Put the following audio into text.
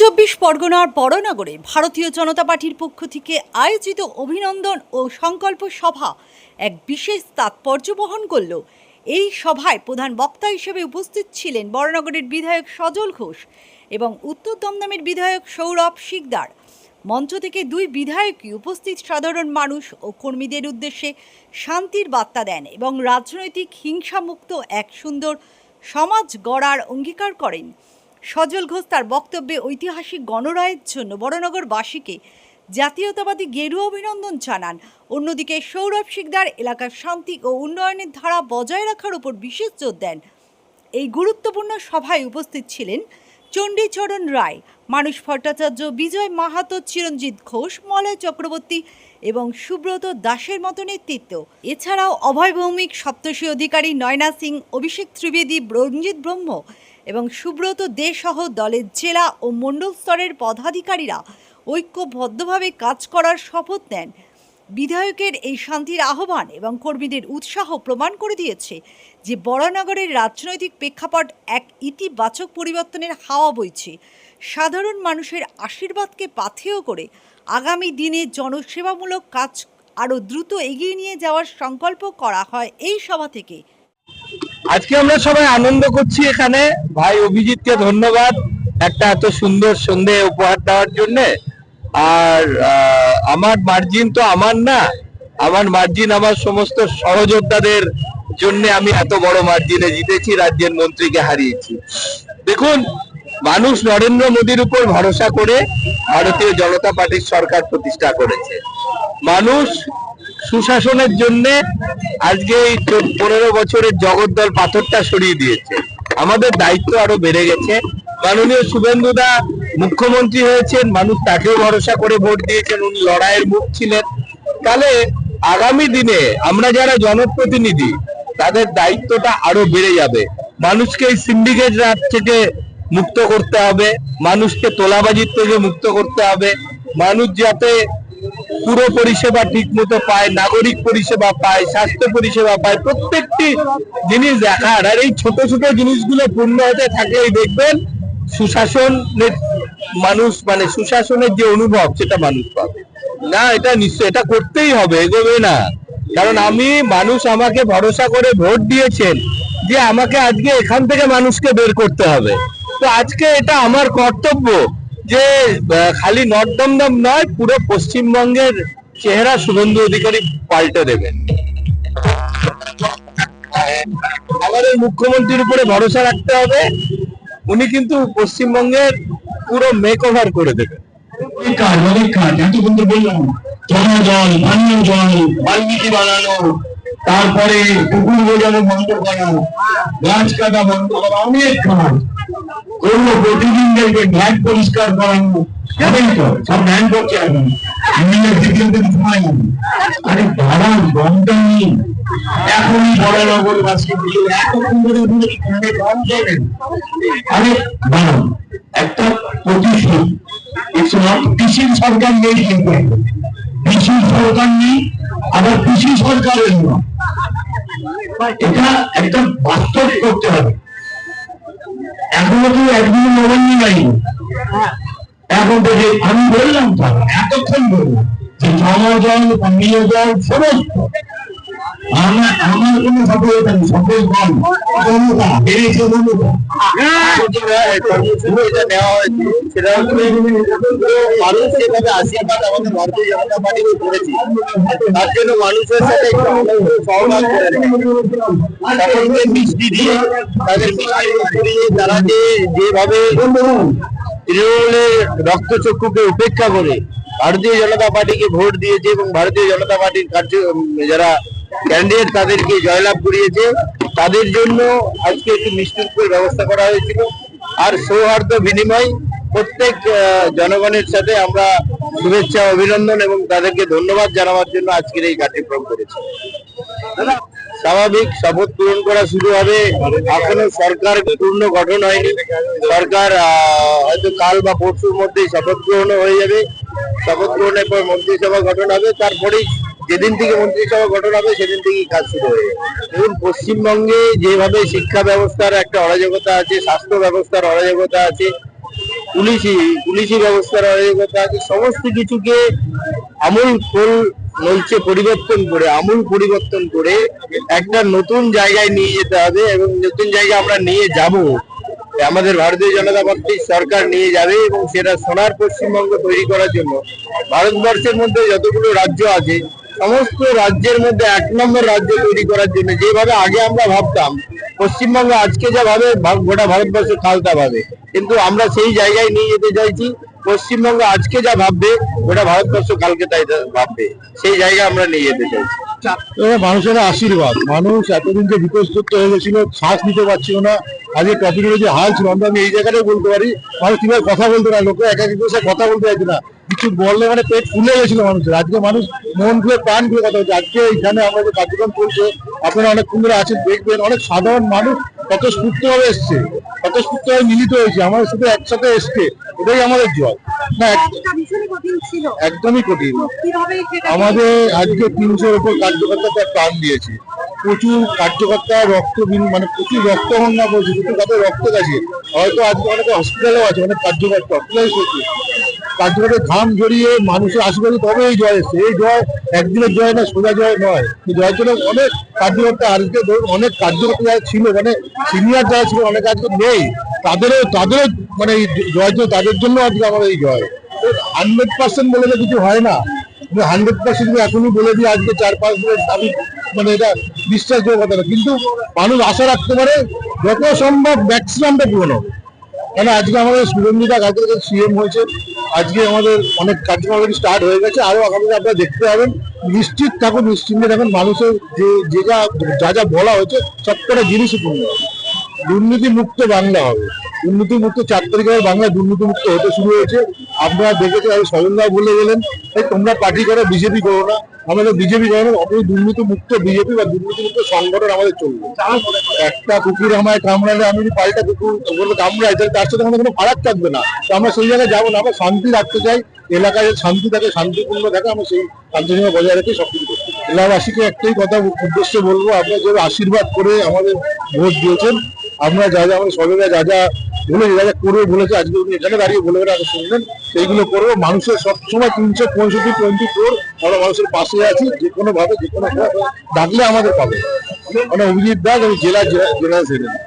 চব্বিশ পরগনার বড়নগরে ভারতীয় জনতা পার্টির পক্ষ থেকে আয়োজিত অভিনন্দন ও সংকল্প সভা এক বিশেষ তাৎপর্য বহন করল। এই সভায় প্রধান বক্তা হিসেবে উপস্থিত ছিলেন বড়নগরের বিধায়ক সজল ঘোষ এবং উত্তর দমদমের বিধায়ক সৌরভ শিকদার। মঞ্চ থেকে দুই বিধায়কই উপস্থিত সাধারণ মানুষ ও কর্মীদের উদ্দেশ্যে শান্তির বার্তা দেন এবং রাজনৈতিক হিংসামুক্ত এক সুন্দর সমাজ গড়ার অঙ্গীকার করেন। সজল ঘোষ তার বক্তব্যে ঐতিহাসিক গণরায়ের জন্য বড়নগরবাসীকে জাতীয়তাবাদী গেরুয়া অভিনন্দন জানান। অন্যদিকে সৌরভ শিকদার এলাকার শান্তি ও উন্নয়নের ধারা বজায় রাখার উপর বিশেষ জোর দেন। এই গুরুত্বপূর্ণ সভায় উপস্থিত ছিলেন চণ্ডীচরণ রায়, মানুষ ভট্টাচার্য, বিজয় মাহাতো, চিরঞ্জিত ঘোষ, মলয় চক্রবর্তী এবং সুব্রত দাসের মতো নেতৃত্ব। এছাড়াও অভয় ভৌমিক, সপ্তর্ষি অধিকারী, নয়না সিং, অভিষেক ত্রিবেদী, রঞ্জিত ব্রহ্ম এবং সুব্রত দে সহ দলের জেলা ও মণ্ডল স্তরের পদাধিকারীরা ঐক্যবদ্ধভাবে কাজ করার শপথ নেন। বিধায়কের এই শান্তির আহ্বান এবং কর্মীদের উৎসাহ প্রমাণ করে দিয়েছে যে বড়নগরের রাজনৈতিক প্রেক্ষাপট এক ইতিবাচক পরিবর্তনের হাওয়া বইছে। সাধারণ মানুষের আশীর্বাদকে পাথেয় করে আগামী দিনে জনসেবামূলক কাজ আরও দ্রুত এগিয়ে নিয়ে যাওয়ার সংকল্প করা হয় এই সভা থেকে। আজকে আমরা সবাই আনন্দ করছি। এখানে ভাই অভিজিৎকে ধন্যবাদ একটা এত সুন্দর সন্ধে উপহার দেওয়ার জন্য। আর আমার মার্জিন তো আমার না, আমার মার্জিন আমার সমস্ত সহযোদ্ধাদের জন্য। আমি এত বড় মার্জিনে জিতেছি, রাজ্যের মন্ত্রীকে হারিয়েছি। দেখুন, মানুষ নরেন্দ্র মোদীর উপর ভরসা করে ভারতীয় জনতা পার্টির সরকার প্রতিষ্ঠা করেছে। মানুষ সুশাসনের জন্য আজকে এই 15 বছরের জগদ্দল পাথরটা সরিয়ে দিয়েছে। আমাদের দায়িত্ব আরো বেড়ে গেছে। মাননীয় শুভেন্দুদা মুখ্যমন্ত্রী হয়েছেন, মানুষ তাকেও ভরসা করে ভোট দিয়েছেন, উনি লড়াইয়ের মুখ ছিলেন। তাহলে আগামী দিনে আমরা যারা জনপ্রতিনিধি তাদের দায়িত্বটা আরো বেড়ে যাবে। মানুষকে এই সিন্ডিকেট রাজ থেকে মুক্ত করতে হবে, মানুষকে তোলাবাজির থেকে মুক্ত করতে হবে, মানুষ যাতে পুরো পরিষেবা ঠিক মতো পায়, নাগরিক পরিষেবা পায়, স্বাস্থ্য পরিষেবা পায়, প্রত্যেকটি জিনিস দেখার। আর এই ছোট ছোট জিনিসগুলো পূর্ণ হতে থাকলেই দেখবেন সুশাসনের মানুষ সুশাসনের যে অনুভব সেটা মানুষ পাবে না। এটা নিশ্চয় এটা করতেই হবে, এগোবে না। কারণ মানুষ আমাকে ভরসা করে ভোট দিয়েছেন যে আমাকে আজকে এখান থেকে মানুষকে বের করতে হবে। তো আজকে এটা আমার কর্তব্য যে খালি নর্থ দমদম নয়, পুরো পশ্চিমবঙ্গের চেহারা শুভেন্দু অধিকারী পাল্টে দেবেন। আমাদের মুখ্যমন্ত্রীর উপরে ভরসা রাখতে হবে, উনি কিন্তু পশ্চিমবঙ্গের পুরো মেক ওভার করে দেবেন। অনেক কাজ এত বন্ধু বললাম, জমা জল, পানীয় জল, বাল্মিকি বানানো, তারপরে পুকুর বোঝানো বন্ধ করা, গাছ কাটা বন্ধ করা, অনেক কাজ করবো। প্রতিদিন দেখবে ভ্যান পরিষ্কার করানো, সব ভ্যান করছে এখন। সময় আরে দাদা গমটা নেই, এখনই বড়নগরবাসী এতক্ষণ ধরে কম দেবেন। আরে দাঁড়ান, একটা প্রতিশোধ পিসির সরকার নেই, কিন্তু পিসির সরকার নেই, আবার পিসি সরকারের নয়। এটা একটা বাস্তব করতে হবে। এখনো তো একদিন মোবাইল নাই, এখন থেকে আমি বললাম তো, এতক্ষণ বললাম যে জমা জল, পানীয় জল সমস্ত আমার কোনো সফলতা নেই। সফল কম ক্ষমতা বেড়েছে, সেটা মানুষ যেভাবে আশীর্বাদ আমাদের ভারতীয় জনতা পার্টিকে করেছে, তার জন্য মানুষের সাথে সহবাস করে সকলকে মিষ্টি দিয়ে তাদের তারা যেভাবে তৃণমূলের রক্তচক্ষুকে উপেক্ষা করে ভারতীয় জনতা পার্টিকে ভোট দিয়েছে এবং ভারতীয় জনতা পার্টির যারা ক্যান্ডিডেট তাদেরকে জয়লাভ করিয়েছে, তাদের জন্য আজকে একটি মিষ্টির ব্যবস্থা করা হয়েছিল। আর সৌহার্দ্য বিনিময় প্রত্যেক জনগণের সাথে আমরা শুভেচ্ছা, অভিনন্দন এবং তাদেরকে ধন্যবাদ জানাবার জন্য আজকের এই কার্যক্রম করেছি। স্বাভাবিক শপথ পূরণ করা শুরু হবে। এখনো সরকার পূর্ণ গঠন হয়নি। সরকার হয়তো কাল বা পরশুর মধ্যেই শপথ গ্রহণ হয়ে যাবে। শপথ গ্রহণের পর মন্ত্রিসভা গঠন হবে, তারপরেই যেদিন থেকে মন্ত্রিসভা গঠন হবে সেদিন থেকেই কাজ শুরু হয়ে যাবে। এবং পশ্চিমবঙ্গে যেভাবে শিক্ষা ব্যবস্থার একটা অরাজকতা আছে, স্বাস্থ্য ব্যবস্থার অরাজকতা আছে, পুলিশি ব্যবস্থার অরাজকতা আছে, সমস্ত কিছুকে আমূল পরিবর্তন করে একটা নতুন জায়গায় নিয়ে যেতে হবে, এবং নতুন জায়গায় আমরা নিয়ে যাব। আমাদের ভারতীয় জনতা পার্টির সরকার নিয়ে যাবে, এবং সেটা সোনার পশ্চিমবঙ্গ তৈরি করার জন্য ভারতবর্ষের মধ্যে যতগুলো রাজ্য আছে সমস্ত রাজ্যের মধ্যে 1 নম্বর রাজ্য তৈরি করার জন্য, যেভাবে আগে আমরা ভাবতাম পশ্চিমবঙ্গ আজকে যা ভাবে গোটা ভারতবর্ষ কালটা ভাবে, কিন্তু আমরা সেই জায়গায় নিয়ে যেতে চাইছি। পশ্চিমবঙ্গ আজকে যা ভাববে গোটা ভারতবর্ষ কালকে তাই ভাববে, সেই জায়গায় আমরা নিয়ে যেতে চাইছি। মানুষের আশীর্বাদ, মানুষ এতদিন যে বিপর্যস্ত হয়ে গেছিল, শ্বাস নিতে পারছিল না, আজকে টপিকের যে হাল ছিল, আমি এই জায়গাটাই বলতে পারি মানুষ কিভাবে কথা বলতে না, লোকে এক এক কথা বলতে চাইছে না, কিছু বললে মানে পেট ফুলে গেছিল মানুষের। আজকে মানুষ মন খুলে প্রাণ খুলে কথা বলছে। আজকে এখানে আমরা যে কার্যক্রম চলছে, আপনারা অনেকক্ষণ ধরে আছেন, দেখবেন অনেক সাধারণ মানুষ কত স্ফূর্তভাবে এসছে, কত স্ফূর্তভাবে মিলিত হয়েছে, আমাদের সাথে একসাথে এসছে। এটাই আমাদের জয় না, একদমই কঠিন। আমাদের আজকে 300-র উপর কার্যকর্তা তার প্রাণ দিয়েছে, প্রচুর কার্যকর্তা মানে প্রচুর রক্ত গঙ্গা বলছে, প্রচুর তাদের রক্ত গেছে। হয়তো আজকে অনেকে হসপিটালেও আছে, অনেক কার্যকর্তা হসপিটাল করছে, কার্যকর্তা ঘাম জড়িয়ে মানুষের আশীর্বাদে তবে এই জয় এসছে। এই জয় একদিনের জয় না, সোজা জয় নয়। এই জয়ের জন্য অনেক কার্যকর্তা, আজকে ধরুন অনেক কার্যকর্তা যারা ছিল, মানে সিনিয়র যারা ছিল, অনেক আজকে নেই, তাদেরও মানে এই জয় জন্য, তাদের জন্য আজকে আমাদের এই জয়। 100% বলে তো কিছু হয় না, 100% এখনই বলে দিই আজকে 4-5 দিনের আমি, মানে এটা বিশ্বাসযোগ্য কথা না, কিন্তু মানুষ আশা রাখতে পারে যত সম্ভব ম্যাক্সিমামটা পূরণ হবে। কেন আজকে আমাদের সুগন্ধিতা কালকে সিএম হয়েছে, আজকে আমাদের অনেক কার্যক্রম স্টার্ট হয়ে গেছে, আরো আগামী আপনারা দেখতে পাবেন। নিশ্চিত থাকুন, নিশ্চিন্তে থাকুন, মানুষের যে যা বলা হয়েছে সবকটা জিনিসই পূর্ণ হবে। দুর্নীতি মুক্ত বাংলা হবে, দুর্নীতি মুক্ত 4 তারিখে বাংলা দুর্নীতি মুক্ত হতে শুরু হয়েছে। আপনারা দেখেছেন, আমি স্বজনদা বলে গেলেন তোমরা পার্টি করো, বিজেপি করো না। আমাদের বিজেপি করো, অপরি দুর্নীতি মুক্ত বিজেপি বা দুর্নীতি মুক্ত সংগঠন আমাদের চলবে। একটা কুকুর আমায় কামড়ালে আমি যদি পাল্টা কুকুর কামড়াই, তাহলে তার সাথে আমাদের কোনো ফারাক থাকবে না। তো আমরা সেই জায়গায় যাবো না, আমরা শান্তি রাখতে চাই, এলাকায় শান্তি থাকে, শান্তিপূর্ণ থাকে, আমরা সেই শান্তিসীমা বজায় রেখে সবকিছু করতে। এলাকাবাসীকে একটাই কথা উদ্দেশ্য বলবো, আপনারা যেভাবে আশীর্বাদ করে আমাদের ভোট দিয়েছেন, আমরা যা আমাদের সবাই যা বলেছে, যা করবে বলেছে, আজকে উনি এখানে দাঁড়িয়ে বলে গেলে আগে শুনলেন, সেইগুলো করবো। মানুষের সবসময় 365 আমরা মানুষের পাশে আছি, যে কোনো ভাবে যে কোনো ডাকলে আমাদের পাবে। মানে অভিজিৎ দাস, আমি জেলা জেনারেল সেক্রেটারি।